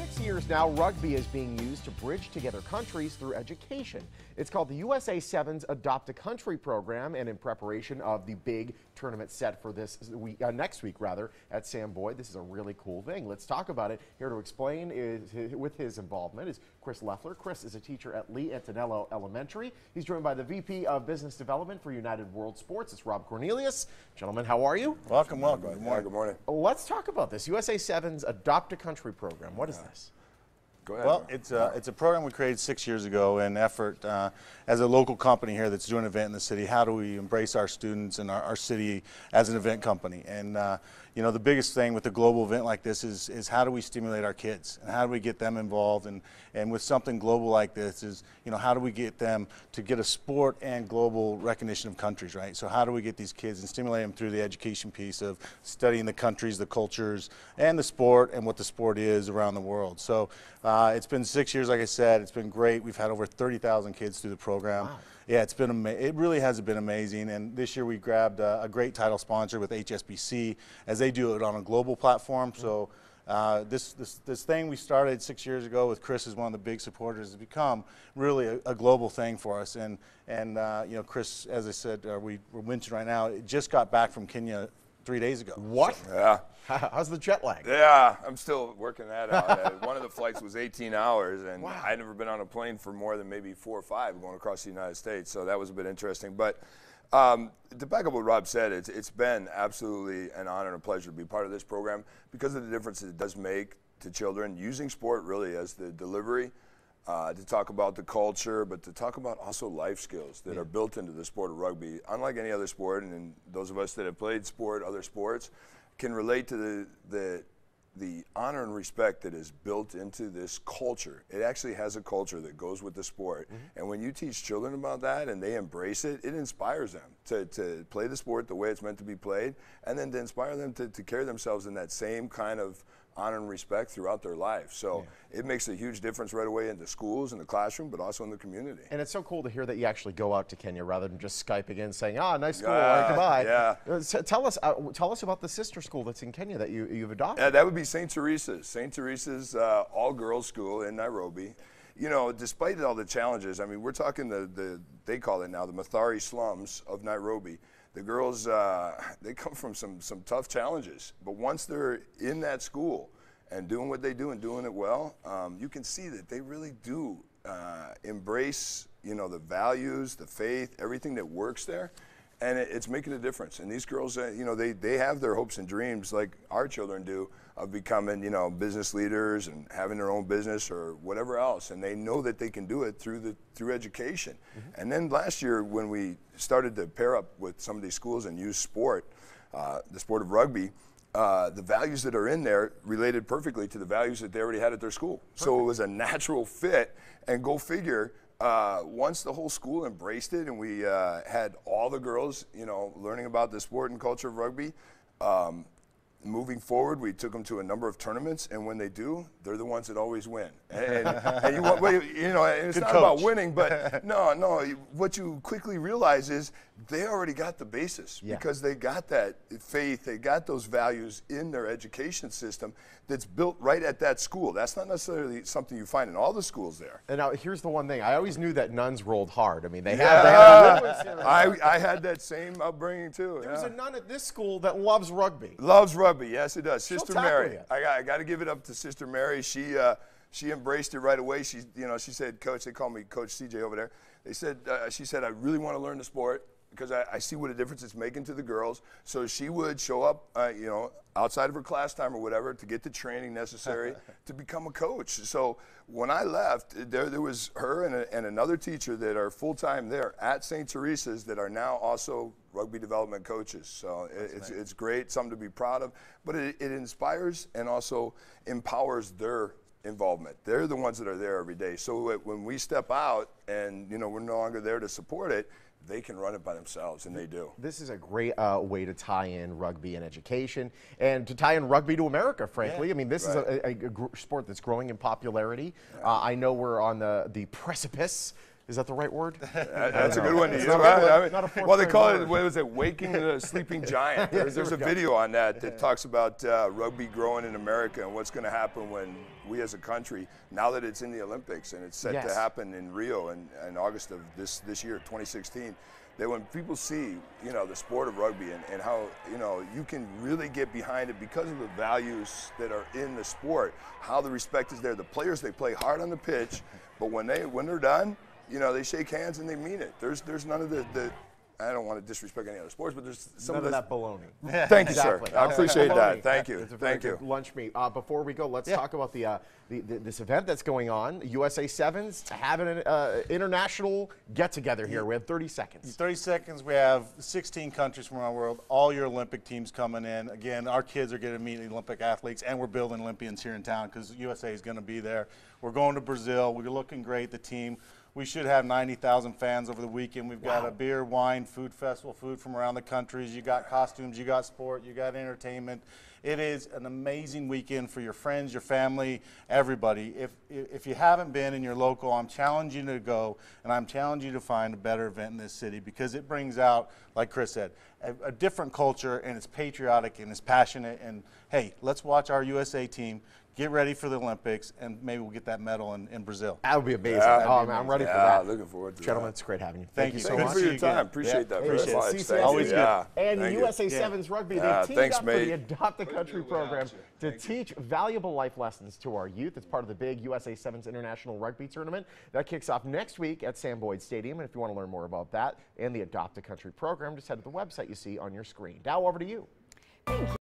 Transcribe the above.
6 years now, rugby is being used to bridge together countries through education. It's called the USA Sevens Adopt a Country program, and in preparation of the big tournament set for this week, next week rather, at Sam Boyd. This is a really cool thing. Let's talk about it. Here to explain with his involvement is Chris Leffler. Chris is a teacher at Lee Antonello Elementary. He's joined by the VP of Business Development for United World Sports. It's Rob Cornelius. Gentlemen, how are you? Welcome, welcome. Good morning. Good morning. Let's talk about this USA Sevens Adopt a Country program. What is this? Go ahead. Well, it's a program we created 6 years ago in effort as a local company here that's doing an event in the city. How do we embrace our students and our city as an event company? And you know, the biggest thing with a global event like this is how do we stimulate our kids and how do we get them involved? And with something global like this is, you know, how do we get them to get a sport and global recognition of countries, right? So how do we get these kids and stimulate them through the education piece of studying the countries, the cultures, and the sport and what the sport is around the world? So it's been 6 years, like I said. It's been great. We've had over 30,000 kids through the program. Wow. Yeah, it really has been amazing, and this year we grabbed a great title sponsor with HSBC as they do it on a global platform. So this thing we started 6 years ago with Chris as one of the big supporters has become really a global thing for us. And you know, Chris, as I said, we're mentioned right now, just got back from Kenya 3 days ago. What? So, yeah. How's the jet lag? Yeah, I'm still working that out. One of the flights was 18 hours, and wow. I'd never been on a plane for more than maybe 4 or 5 going across the United States, so that was a bit interesting. But to back up what Rob said, it's been absolutely an honor and a pleasure to be part of this program because of the difference it does make to children, using sport really as the delivery to talk about the culture, but to talk about also life skills that are built into the sport of rugby. Unlike any other sport, and those of us that have played sport, other sports, can relate to the honor and respect that is built into this culture. It actually has a culture that goes with the sport. And when you teach children about that and they embrace it, it inspires them to play the sport the way it's meant to be played, and then to inspire them to carry themselves in that same kind of honor and respect throughout their life. So it makes a huge difference right away in the schools, in the classroom, but also in the community. And it's so cool to hear that you actually go out to Kenya rather than just Skyping in saying, nice school, goodbye. Yeah. So tell us about the sister school that's in Kenya that you've adopted. Yeah, that would be St. Teresa's. St. Teresa's all-girls school in Nairobi. You know, despite all the challenges, I mean, we're talking they call it now the Mathare slums of Nairobi. The girls, they come from some tough challenges, but once they're in that school and doing what they do and doing it well, you can see that they really do embrace, you know, the values, the faith, everything that works there, and it's making a difference. And these girls, you know, they have their hopes and dreams like our children do of becoming, you know, business leaders and having their own business or whatever else, and they know that they can do it through education. And then last year when we started to pair up with some of these schools and use sport, the sport of rugby, the values that are in there related perfectly to the values that they already had at their school. Perfect. So it was a natural fit, and go figure, once the whole school embraced it and we had all the girls, you know, learning about the sport and culture of rugby, moving forward, we took them to a number of tournaments, and when they do, they're the ones that always win. And you know, and it's Good not coach. about winning, but no, what you quickly realize is they already got the basis because they got that faith, they got those values in their education system that's built right at that school. That's not necessarily something you find in all the schools there. And now here's the one thing. I always knew that nuns rolled hard. I mean, they have I had that same upbringing too. There's a nun at this school that loves rugby. Loves rugby, yes it does. Sister tackle Mary. you. I got to give it up to Sister Mary. She embraced it right away. She said, Coach, they call me Coach CJ over there. They said, she said, I really want to learn the sport because I see what a difference it's making to the girls. So she would show up, you know, outside of her class time or whatever to get the training necessary to become a coach. So when I left, there was her and another teacher that are full-time there at St. Teresa's that are now also rugby development coaches. So it's great, something to be proud of. But it inspires and also empowers their involvement. They're the ones that are there every day. So when we step out and, you know, we're no longer there to support it, they can run it by themselves, and they do. This is a great way to tie in rugby and education, and to tie in rugby to America, frankly. Yeah. I mean, this is a sport that's growing in popularity. Yeah. I know we're on the precipice Is that the right word? That's a good one to use. Well, they call it, what was it, Waking the Sleeping Giant. There's a video on that talks about rugby growing in America and what's going to happen when we as a country, now that it's in the Olympics and it's set to happen in Rio in August of this year, 2016, that when people see, you know, the sport of rugby and how, you know, you can really get behind it because of the values that are in the sport, how the respect is there. The players, they play hard on the pitch, but when they're done, you know, they shake hands and they mean it. There's none of the I don't want to disrespect any other sports, but there's some None of that baloney. Thank you, sir. I appreciate that. Thank you. It's a very good lunch meat. Before we go, let's talk about this event that's going on. USA Sevens having an international get-together here. We have 30 seconds. 30 seconds. We have 16 countries from around the world. All your Olympic teams coming in. Again, our kids are going to meet the Olympic athletes, and we're building Olympians here in town because USA is going to be there. We're going to Brazil. We're looking great, the team. We should have 90,000 fans over the weekend. We've got a beer, wine, food festival, food from around the countries. You got costumes, you got sport, you got entertainment. It is an amazing weekend for your friends, your family, everybody. If you haven't been in your local, I'm challenging you to go, and I'm challenging you to find a better event in this city because it brings out, like Chris said, a different culture, and it's patriotic and it's passionate. And hey, let's watch our USA team get ready for the Olympics, and maybe we'll get that medal in Brazil. That would be amazing. Oh, man, I'm ready for that. Looking forward to Gentlemen, that. it's great having you. Thank you so Thanks much. for your time. Appreciate that very much. Thank Always you. good. And the USA Sevens Rugby, they teamed up for mate. the Adopt the Country program to teach valuable life lessons to our youth. It's part of the big USA Sevens International Rugby Tournament. That kicks off next week at Sam Boyd Stadium. And if you want to learn more about that and the Adopt the Country program, just head to the website you see on your screen. Now over to you. Thank you.